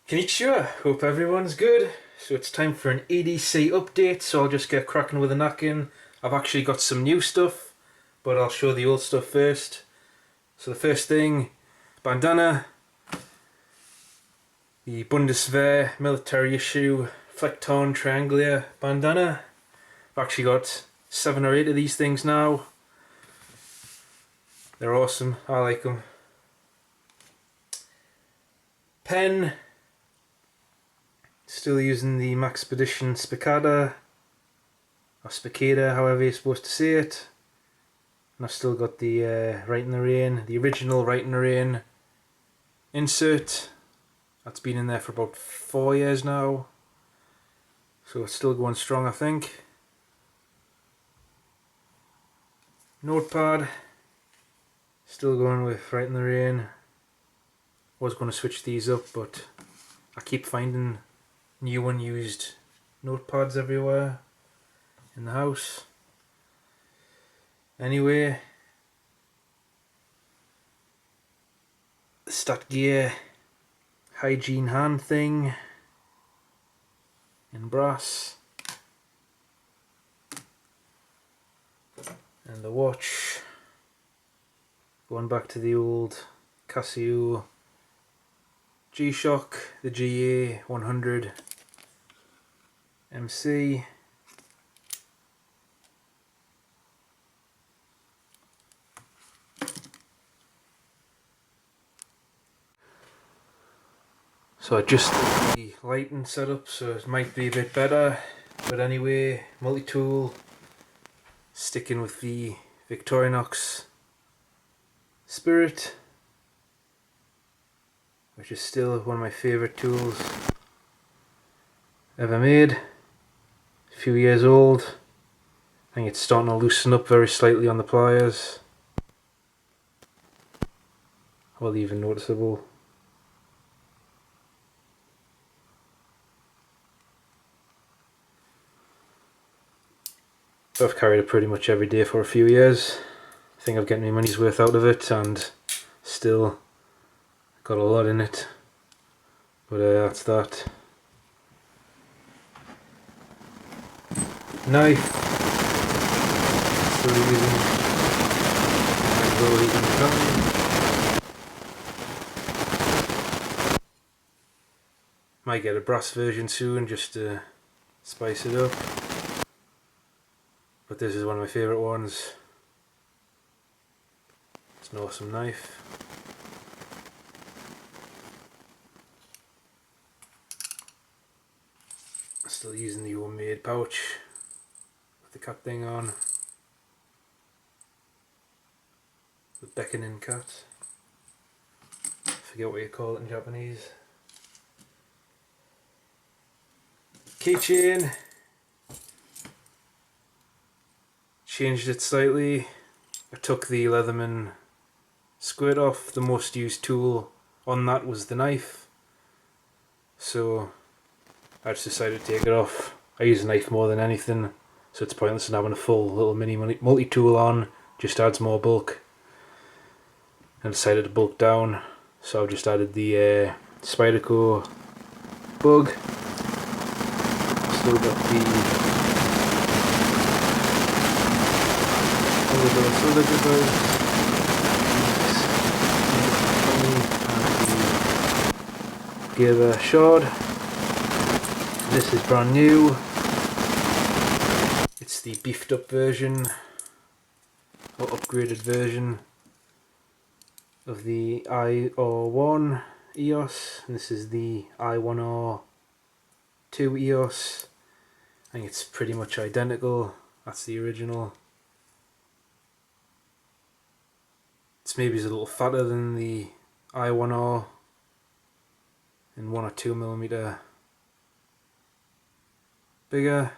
Konnichiwa, hope everyone's good. So it's time for an EDC update, so I'll just get cracking with the knacking. I've actually got some new stuff, but I'll show the old stuff first. So the first thing, bandana, the Bundeswehr military issue Fleckton Triangular bandana. I've actually got 7 or 8 of these things now. They're awesome, I like them. Pen. Still using the Maxpedition Spicata, or Spicata, however you're supposed to say it. And I've still got the Right in the Rain, the original Right in the Rain insert. That's been in there for about 4 years now. So it's still going strong, I think. Notepad. Still going with Right in the Rain. Was going to switch these up, but I keep finding new unused notepads everywhere in the house. Anyway, Stat Gear hygiene hand thing in brass, and the watch, going back to the old Casio G-Shock, the GA 100 MC. So I just did the lighting setup, so it might be a bit better, but anyway, Multitool, sticking with the Victorinox Spirit, which is still one of my favourite tools ever made. A few years old. I think it's starting to loosen up very slightly on the pliers. Well, even noticeable. I've carried it pretty much every day for a few years. I think I'm getting my money's worth out of it, and still got a lot in it. But that's that. Knife. Still using might get a brass version soon just to spice it up. But this is one of my favourite ones. It's an awesome knife. Still using the homemade pouch with the cat thing on. The beckoning cat. I forget what you call it in Japanese. Keychain. Changed it slightly. I took the Leatherman squirt off. The most used tool on that was the knife. So I just decided to take it off. I use a knife more than anything, so it's pointless in having a full little mini multi-tool on. Just adds more bulk. I decided to bulk down, so I've just added the Spyderco bug. Still got the other device, and the Gear Shard. This is brand new. It's the beefed up version, or upgraded version of the IR1 EOS, and this is the I1R2 EOS. I think it's pretty much identical. That's the original. It's maybe a little fatter than the I1R and 1 or 2 millimeter bigger.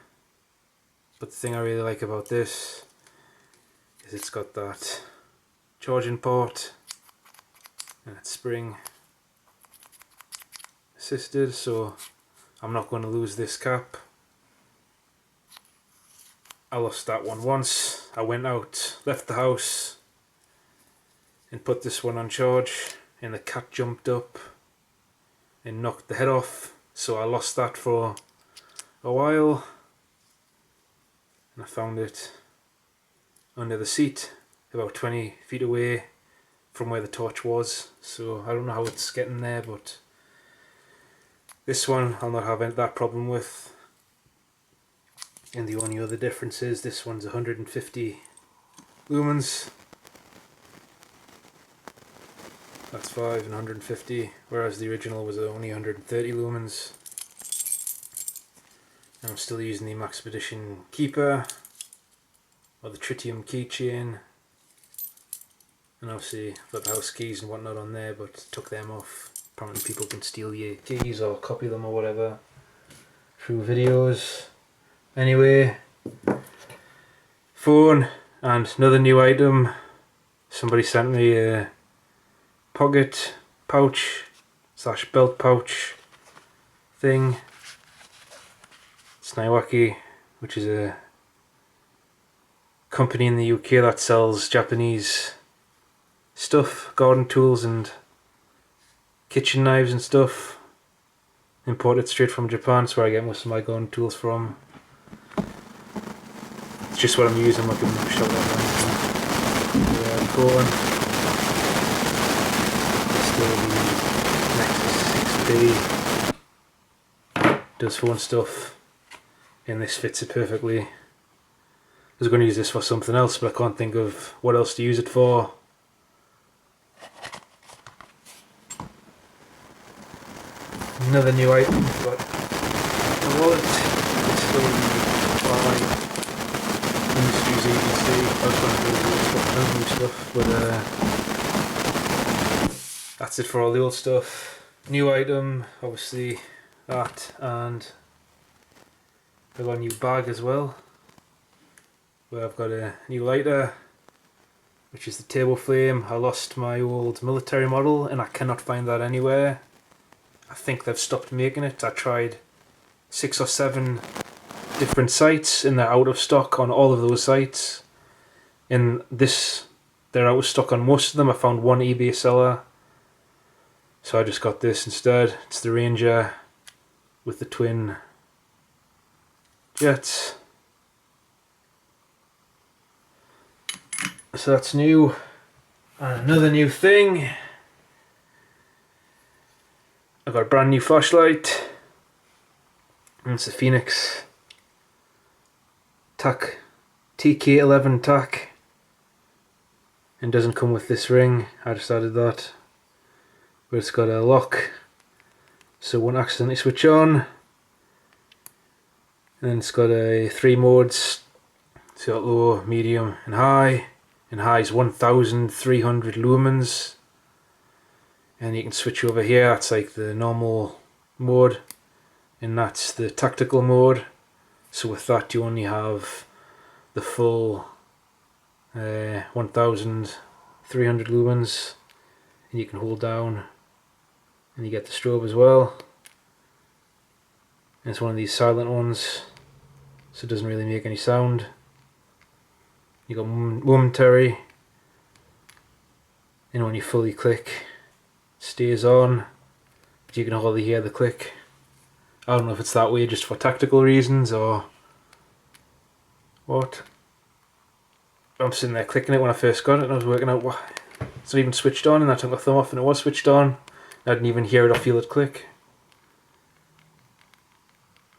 But the thing I really like about this is it's got that charging port and it's spring assisted, so I'm not going to lose this cap. I lost that one once. I went out, left the house and put this one on charge, and the cat jumped up and knocked the head off, so I lost that for a while, and I found it under the seat about 20 feet away from where the torch was, so I don't know how it's getting there, but this one I'll not have that problem with. And the only other difference is this one's 150 lumens, that's 5 and 150, whereas the original was only 130 lumens. And I'm still using the Maxpedition Keeper, or the Tritium Keychain, and obviously I've got the house keys and whatnot on there, but took them off. Apparently people can steal your keys or copy them or whatever through videos. Anyway, phone, and another new item. Somebody sent me a pocket pouch / belt pouch thing. Snaiwaki, which is a company in the UK that sells Japanese stuff, garden tools and kitchen knives and stuff, imported straight from Japan. That's where I get most of my garden tools from. It's just what I'm using, like I'm show that phone. It's still the Nexus 6P, does phone stuff, and this fits it perfectly. I was going to use this for something else, but I can't think of what else to use it for. Another new item, but the wallet is still by Industries ABC. I was going to do new stuff, but that's it for all the old stuff. New item, obviously that, and I got a new bag as well, where I've got a new lighter, which is the table flame. I lost my old military model and I cannot find that anywhere. I think they've stopped making it. I tried 6 or 7 different sites and they're out of stock on all of those sites. And they're out of stock on most of them. I found one eBay seller, so I just got this instead. It's the Ranger with the twin jets. So that's new. And another new thing, I've got a brand new flashlight, and it's a Phoenix TAC TK11 TAC, and doesn't come with this ring. I just added that, but it's got a lock so it won't accidentally switch on, and it's got a 3 modes, so got low, medium and high, and high is 1300 lumens. And you can switch over here, that's like the normal mode, and that's the tactical mode. So with that you only have the full 1300 lumens, and you can hold down and you get the strobe as well. And it's one of these silent ones, so it doesn't really make any sound. You got momentary, and when you fully click, stays on, but you can hardly hear the click. I don't know if it's that way just for tactical reasons or what. I'm sitting there clicking it when I first got it and I was working out why it's not even switched on, and I took my thumb off and it was switched on. I didn't even hear it or feel it click.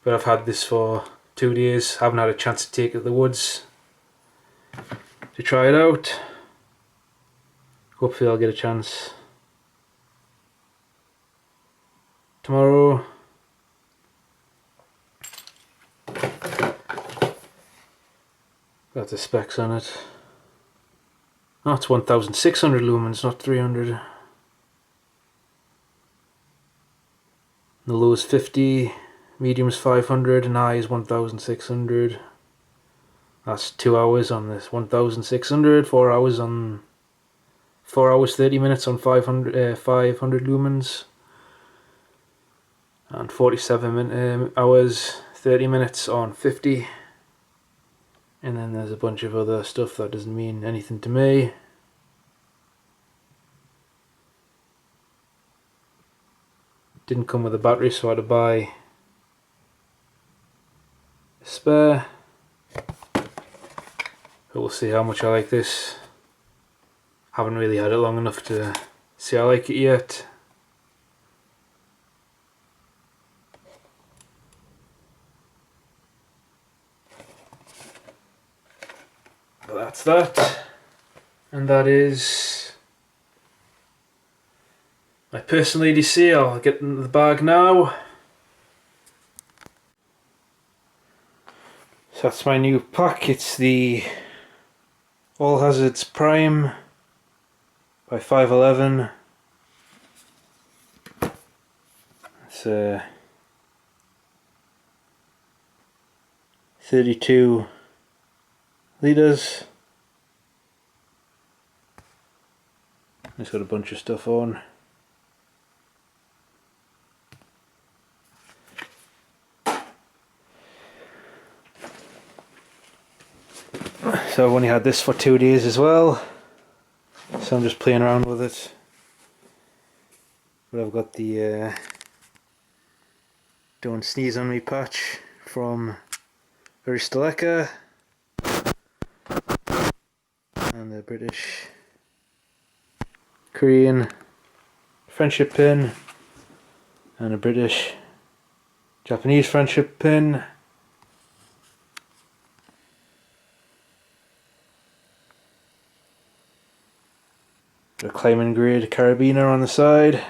But I've had this for 2 days, I haven't had a chance to take it to the woods to try it out. Hopefully I'll get a chance tomorrow. Got the specs on it. Oh, it's 1600 lumens, not 300. The low is 50, medium is 500, and high is 1600. That's 2 hours on this 1600, 4 hours on 4 hours 30 minutes on 500 lumens, and 47 hours 30 minutes on 50. And then there's a bunch of other stuff that doesn't mean anything to me. Didn't come with a battery, so I had to buy a spare. But we'll see how much I like this. Haven't really had it long enough to see I like it yet. But that's that. And that is my personal EDC. I'll get into the bag now. So that's my new pack. It's the All Hazards Prime by 511. It's 32 litres. It's got a bunch of stuff on. So I've only had this for 2 days as well, so I'm just playing around with it. But I've got the Don't Sneeze on Me patch from Aristaleka and the British Korean friendship pin and a British Japanese friendship pin. A climbing grade carabiner on the side,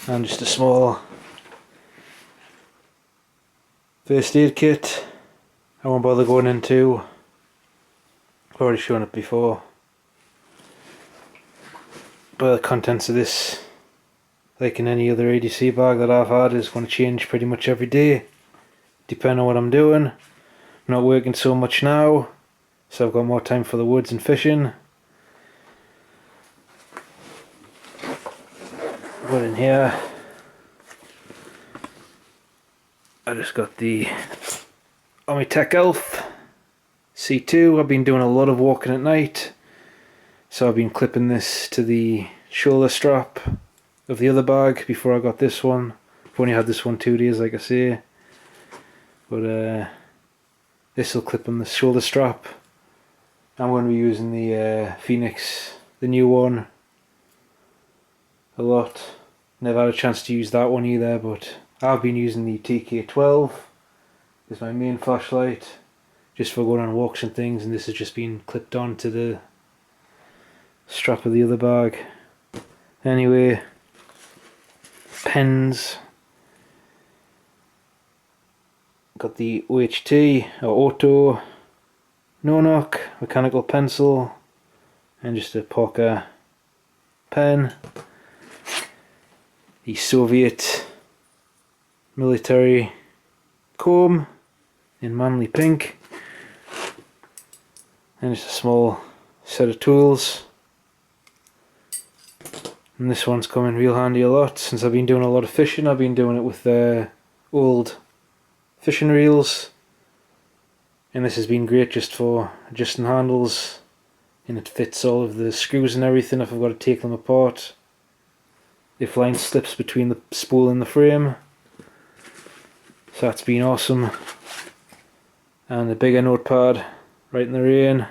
and just a small first aid kit. I won't bother going into. I've already shown it before. But the contents of this, like in any other ADC bag that I've had, is going to change pretty much every day, depending on what I'm doing. I'm not working so much now, so I've got more time for the woods and fishing. But in here, I just got the Omitech Elf C2. I've been doing a lot of walking at night, so I've been clipping this to the shoulder strap of the other bag before I got this one. I've only had this one 2 days, like I say, but this will clip on the shoulder strap. I'm going to be using the Phoenix, the new one, a lot. Never had a chance to use that one either, but I've been using the TK12 as my main flashlight, just for going on walks and things, and this has just been clipped on to the strap of the other bag. Anyway, pens. Got the OHT or Auto No Knock mechanical pencil, and just a Parker pen. The Soviet military comb in manly pink, and just a small set of tools. And this one's come in real handy a lot since I've been doing a lot of fishing. I've been doing it with old fishing reels, and this has been great just for adjusting handles, and it fits all of the screws and everything if I've got to take them apart, if line slips between the spool and the frame. So that's been awesome. And the bigger notepad right in the rain,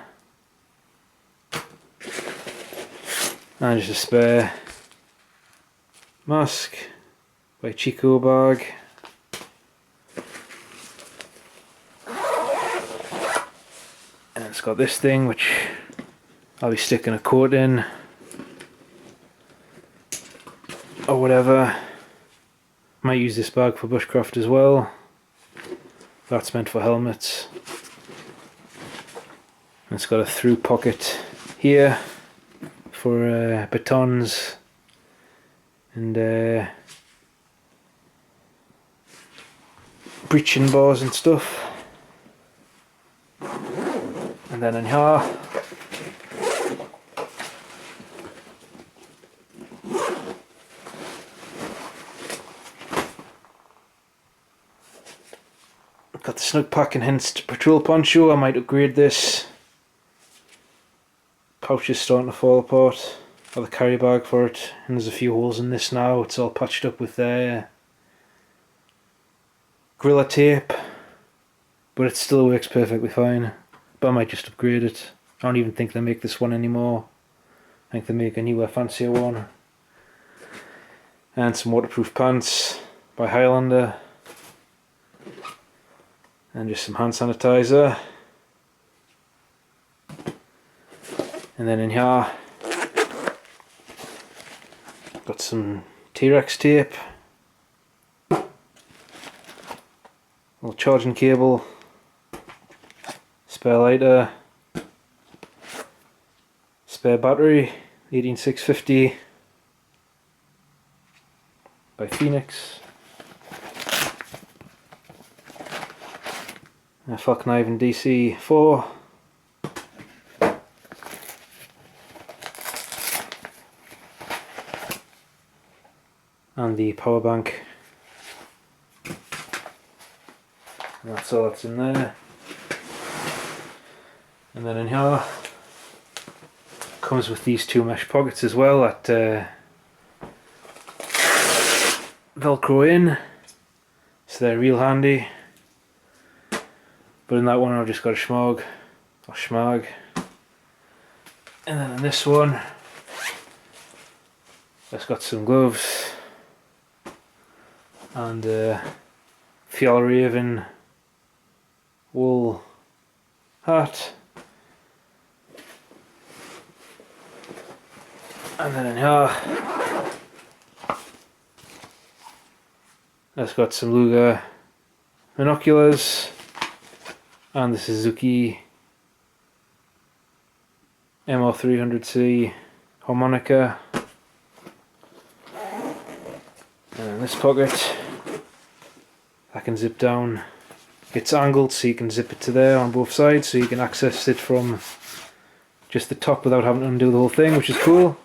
and just a spare mask by Chico bag. And it's got this thing which I'll be sticking a coat in or whatever. Might use this bag for bushcraft as well. That's meant for helmets. And it's got a through pocket here for batons and breeching bars and stuff. And then in here, got the Snug Pack Enhanced Patrol Poncho. I might upgrade this. Pouch is starting to fall apart. Got the carry bag for it, and there's a few holes in this now. It's all patched up with Gorilla tape, but it still works perfectly fine. But I might just upgrade it. I don't even think they make this one anymore. I think they make a newer, fancier one. And some waterproof pants by Highlander. And just some hand sanitizer. And then in here, got some T-Rex tape. Little charging cable. Spare lighter. Spare battery, 18650 by Phoenix. A Falcon Knife in DC4. And the power bank. And that's all that's in there. And then in here comes with these two mesh pockets as well that velcro in, so they're real handy. But in that one I've just got a schmog or schmag. And then in this one it's got some gloves and Fjallraven wool hat. And then in here it's got some Luger binoculars and the Suzuki MR300C harmonica. And in this pocket I can zip down. It's angled so you can zip it to there on both sides, so you can access it from just the top without having to undo the whole thing, which is cool.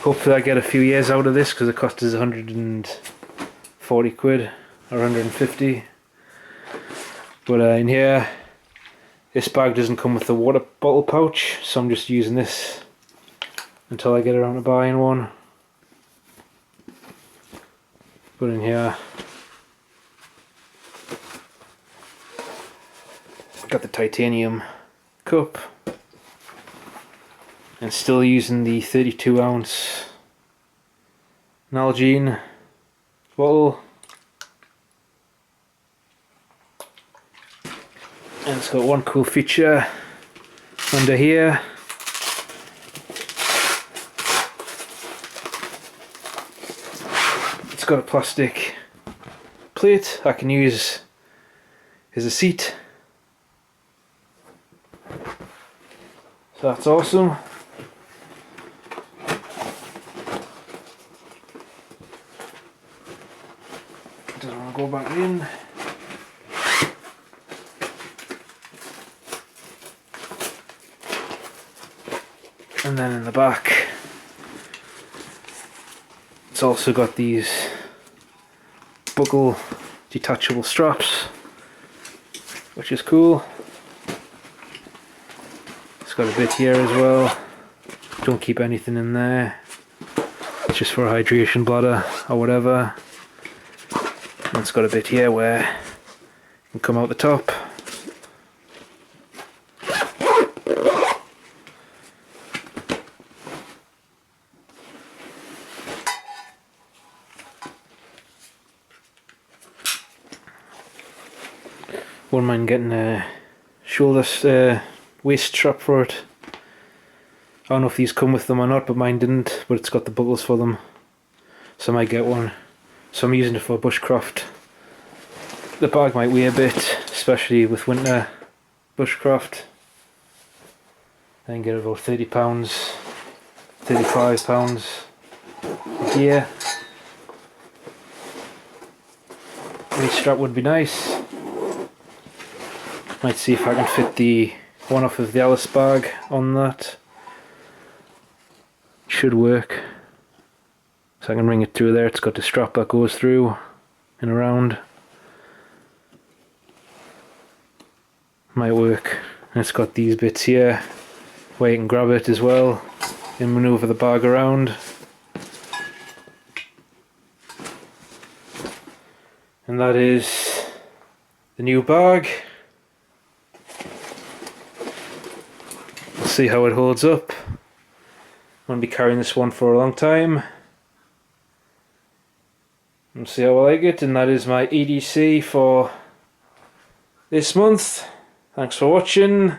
Hopefully I get a few years out of this because it cost us 140 quid or 150. But in here, this bag doesn't come with the water bottle pouch, so I'm just using this until I get around to buying one. But in here, got the titanium cup. And still using the 32 ounce Nalgene bottle. And it's got one cool feature under here. It's got a plastic plate I can use as a seat. So that's awesome. Doesn't want to go back in. And then in the back, it's also got these buckle detachable straps, which is cool. It's got a bit here as well. Don't keep anything in there. It's just for a hydration bladder or whatever. And it's got a bit here where it can come out the top. Wouldn't mind getting a shoulder waist strap for it. I don't know if these come with them or not, but mine didn't, but it's got the buckles for them, so I might get one. So I'm using it for bushcraft. The bag might weigh a bit, especially with winter bushcraft. I can get about £30, £35 a gear. Waist strap would be nice. Might see if I can fit the one off of the Alice bag on that. Should work. So I can ring it through there. It's got the strap that goes through and around. Might work. And it's got these bits here where you can grab it as well and manoeuvre the bag around. And that is the new bag. We'll see how it holds up. I'm going to be carrying this one for a long time. And see how I like it. And that is my EDC for this month. Thanks for watching.